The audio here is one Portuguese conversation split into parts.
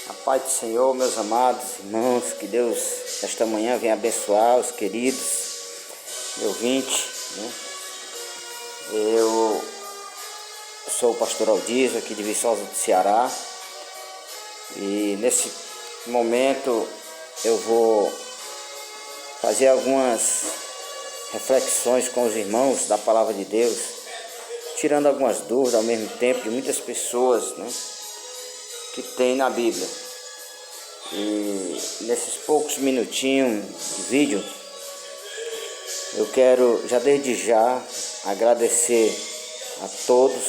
A paz do Senhor, meus amados irmãos, que Deus esta manhã venha abençoar os queridos ouvintes, né? Eu sou o pastor Aldísio, aqui de Viçosa do Ceará, e nesse momento eu vou fazer algumas reflexões com os irmãos da Palavra de Deus, tirando algumas dúvidas ao mesmo tempo de muitas pessoas, né, que tem na Bíblia. E nesses poucos minutinhos de vídeo, eu quero já desde já agradecer a todos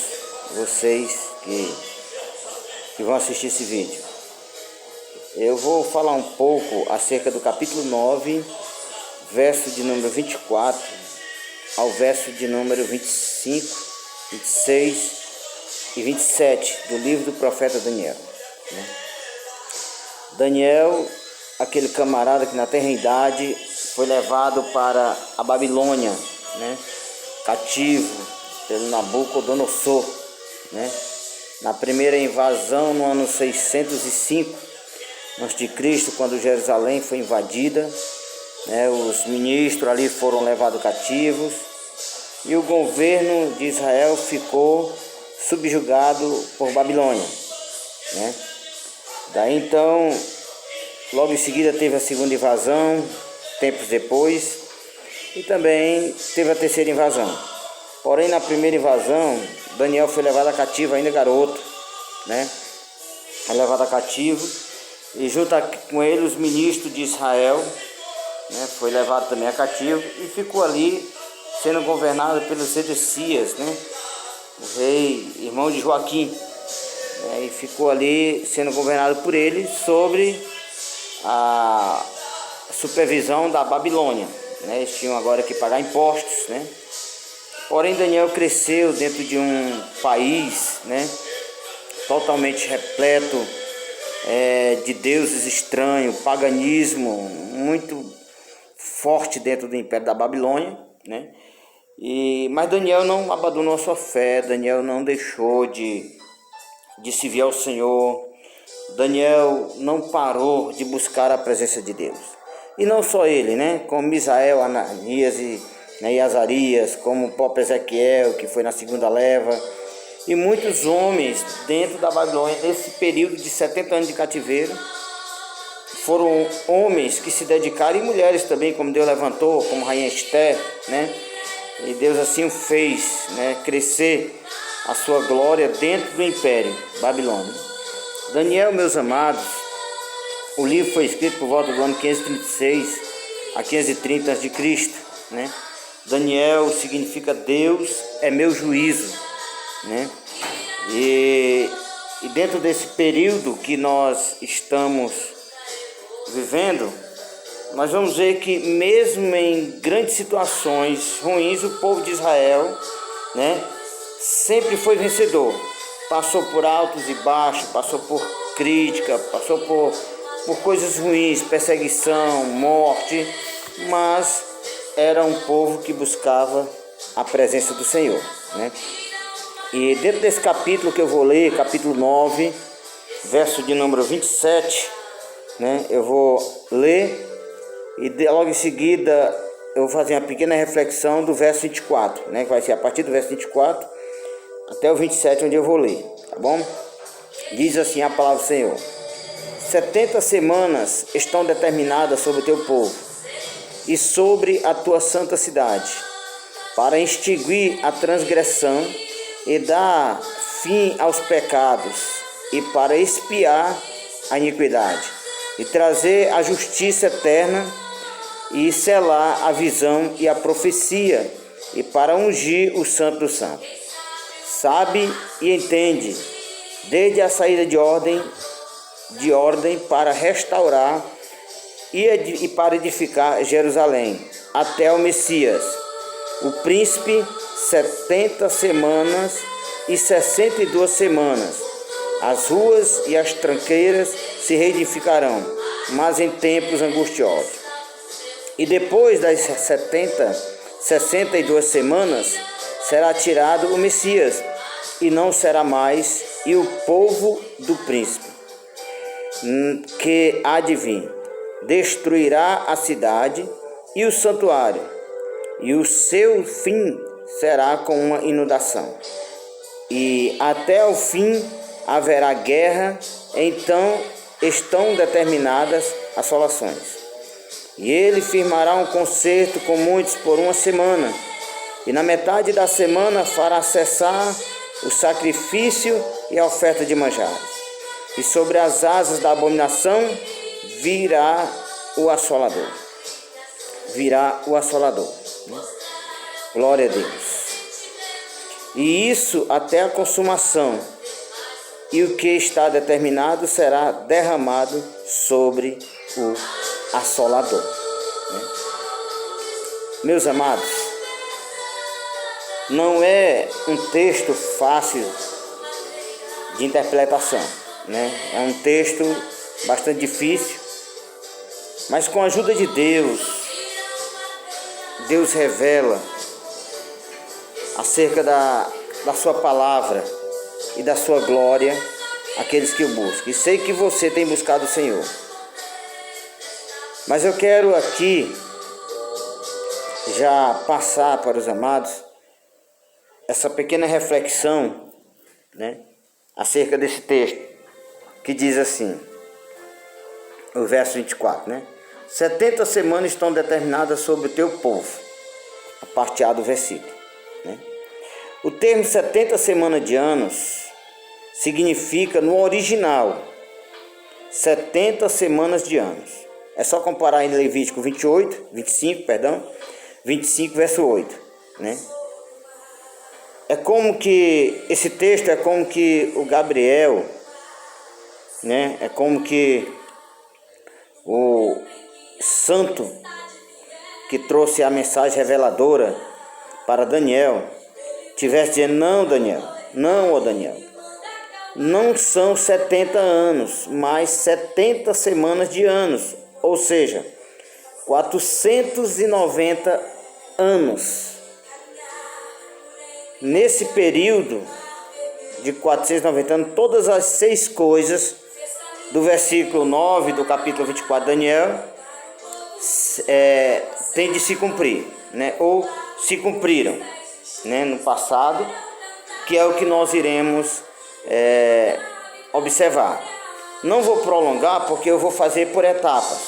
vocês que vão assistir esse vídeo. Eu vou falar um pouco acerca do capítulo 9, verso de número 24 ao verso de número 25, 26 e 27 do livro do profeta Daniel, né? Daniel, aquele camarada que na tenra-idade foi levado para a Babilônia, né, cativo pelo Nabucodonosor, né, na primeira invasão no ano 605 a.C., quando Jerusalém foi invadida, né, os ministros ali foram levados cativos e o governo de Israel ficou subjugado por Babilônia, né? Daí então, logo em seguida teve a segunda invasão, tempos depois, e também teve a terceira invasão. Porém, na primeira invasão, Daniel foi levado a cativo, ainda garoto, né? Foi levado a cativo, e junto com ele os ministros de Israel, né? Foi levado também a cativo, e ficou ali sendo governado pelo Sedecias, né? O rei, irmão de Joaquim. E ficou ali sendo governado por ele sobre a supervisão da Babilônia, né? Eles tinham agora que pagar impostos, né? Porém, Daniel cresceu dentro de um país, né, totalmente repleto de deuses estranhos, paganismo muito forte dentro do Império da Babilônia, né? Mas Daniel não abandonou a sua fé, Daniel não deixou de servir ao Senhor. Daniel não parou de buscar a presença de Deus. E não só ele, né? Como Misael, Ananias e Azarias, como o próprio Ezequiel, que foi na segunda leva, e muitos homens dentro da Babilônia, nesse período de 70 anos de cativeiro, foram homens que se dedicaram, e mulheres também, como Deus levantou, como Rainha Esther, né? E Deus assim o fez, né, crescer a sua glória dentro do Império Babilônia. Daniel, meus amados, o livro foi escrito por volta do ano 536 a 530 a.C., né? Daniel significa Deus é meu juízo, né? E dentro desse período que nós estamos vivendo, nós vamos ver que mesmo em grandes situações ruins, o povo de Israel, né, sempre foi vencedor. Passou por altos e baixos, passou por crítica, passou por coisas ruins, perseguição, morte, mas era um povo que buscava a presença do Senhor, né? E dentro desse capítulo que eu vou ler, capítulo 9, verso de número 27, né, eu vou ler e logo em seguida eu vou fazer uma pequena reflexão do verso 24, né, que vai ser a partir do verso 24 até o 27, onde eu vou ler, tá bom? Diz assim a palavra do Senhor: 70 semanas estão determinadas sobre o teu povo e sobre a tua santa cidade, para extinguir a transgressão e dar fim aos pecados, e para expiar a iniquidade, e trazer a justiça eterna, e selar a visão e a profecia, e para ungir o santo dos santos. Sabe e entende, desde a saída de ordem para restaurar e para edificar Jerusalém, até o Messias, o príncipe, 70 semanas e 62 semanas. As ruas e as tranqueiras se reedificarão, mas em tempos angustiosos. E depois das 62 semanas, será tirado o Messias, e não será mais, e o povo do príncipe. que há de vir. Destruirá a cidade e o santuário, e o seu fim será com uma inundação. E até o fim haverá guerra, então estão determinadas assolações. E ele firmará um concerto com muitos por uma semana, e na metade da semana fará cessar o sacrifício e a oferta de manjares. E sobre as asas da abominação virá o assolador. Virá o assolador. Glória a Deus. E isso até a consumação. E o que está determinado será derramado sobre o assolador. Meus amados, não é um texto fácil de interpretação, né? É um texto bastante difícil, mas com a ajuda de Deus, Deus revela acerca da sua palavra e da sua glória àqueles que o buscam. E sei que você tem buscado o Senhor. Mas eu quero aqui já passar para os amados essa pequena reflexão, né, acerca desse texto, que diz assim, o verso 24, né? 70 semanas estão determinadas sobre o teu povo, a parte A do versículo, né? O termo 70 semanas de anos significa, no original, 70 semanas de anos. É só comparar em Levítico 25, verso 8, né? É como que esse texto é como que o Gabriel, né? É como que o santo que trouxe a mensagem reveladora para Daniel tivesse dizendo: não, Daniel, não, ó Daniel, não são 70 anos, mas 70 semanas de anos, ou seja, 490 anos. Nesse período de 490 anos, todas as 6 coisas do versículo 9 do capítulo 24 de Daniel tem de se cumprir, né? Ou se cumpriram, né, no passado, que é o que nós iremos observar. Não vou prolongar, porque eu vou fazer por etapas.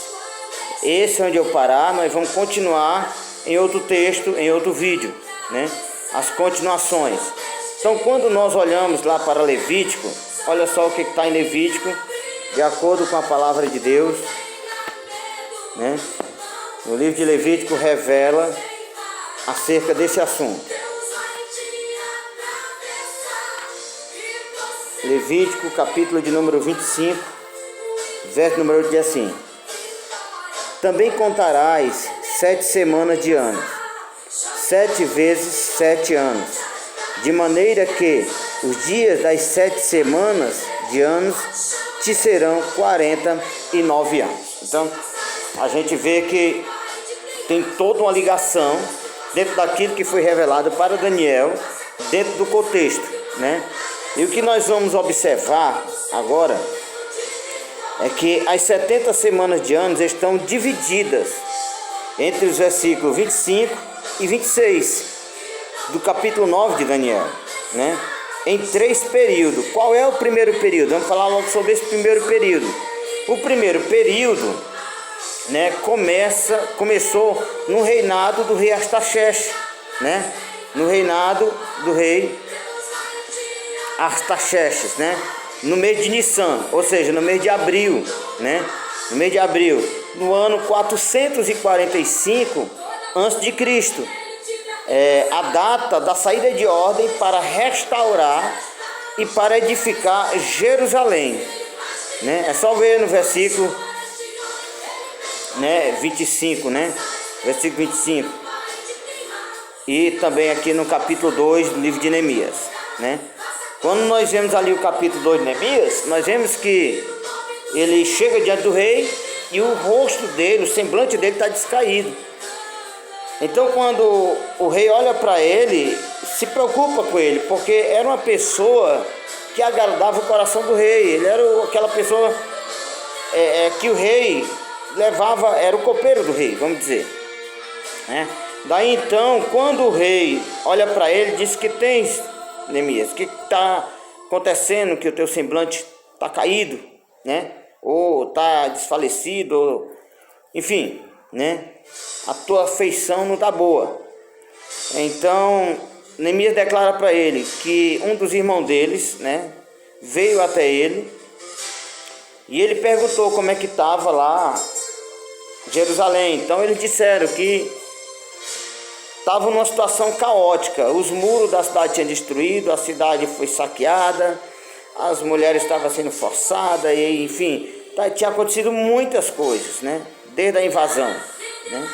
Esse é onde eu parar, nós vamos continuar em outro texto, em outro vídeo, né? As continuações. Então, quando nós olhamos lá para Levítico, olha só o que está em Levítico, de acordo com a palavra de Deus, né? O livro de Levítico revela acerca desse assunto. Levítico, capítulo de número 25, verso número 8, diz assim: também contarás 7 semanas de anos, 7 vezes 7 anos, de maneira que os dias das 7 semanas de anos te serão 49 anos. Então, a gente vê que tem toda uma ligação dentro daquilo que foi revelado para Daniel, dentro do contexto, né? E o que nós vamos observar agora é que as 70 semanas de anos estão divididas entre os versículos 25 e 26 do capítulo 9 de Daniel, né? Em 3 períodos. Qual é o primeiro período? Vamos falar logo sobre esse primeiro período. O primeiro período, né, começou no reinado do rei Artaxerxes, né? No reinado do rei Artaxerxes, né? No mês de Nissan, ou seja, no mês de abril, né? No mês de abril, no ano 445 a.C., a data da saída de ordem para restaurar e para edificar Jerusalém, né? É só ver no versículo, né, 25, né? Versículo 25. E também aqui no capítulo 2 do livro de Neemias, né? Quando nós vemos ali o capítulo 2 de Neemias, nós vemos que ele chega diante do rei e o rosto dele, o semblante dele está descaído. Então, quando o rei olha para ele, se preocupa com ele, porque era uma pessoa que agradava o coração do rei. Ele era aquela pessoa que o rei levava, era o copeiro do rei, vamos dizer, né? Daí então, quando o rei olha para ele, diz: que tens, Neemias? O que está acontecendo, que o teu semblante está caído, né? Ou está desfalecido, ou, enfim, né? A tua feição não está boa. Então Neemias declara para ele que um dos irmãos deles, né, veio até ele e ele perguntou como é que estava lá Jerusalém. Então eles disseram que estava numa situação caótica. Os muros da cidade tinham destruído, a cidade foi saqueada, as mulheres estavam sendo forçadas, e enfim, tinha acontecido muitas coisas, né? Desde a invasão, né?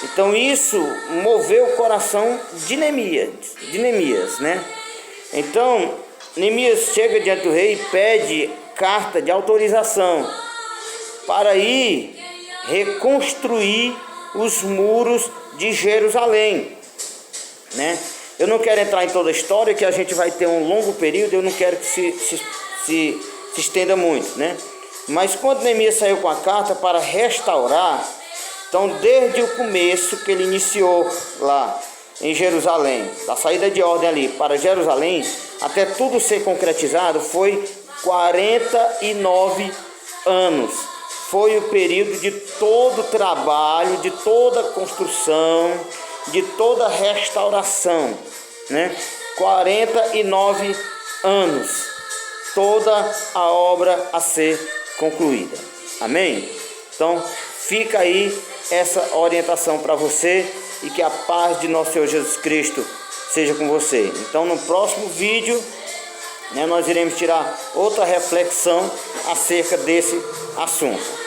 Então isso moveu o coração de Neemias, né? Então Neemias chega diante do rei e pede carta de autorização para ir reconstruir os muros de Jerusalém, né? Eu não quero entrar em toda a história, que a gente vai ter um longo período, eu não quero que se estenda muito, né? Mas quando Neemias saiu com a carta para restaurar, então desde o começo que ele iniciou lá em Jerusalém, da saída de ordem ali para Jerusalém, até tudo ser concretizado, foi 49 anos. Foi o período de todo o trabalho, de toda a construção, de toda a restauração, né? 49 anos, toda a obra a ser concluída. Amém? Então, fica aí essa orientação para você, e que a paz de nosso Senhor Jesus Cristo seja com você. Então, no próximo vídeo, né, nós iremos tirar outra reflexão acerca desse assunto.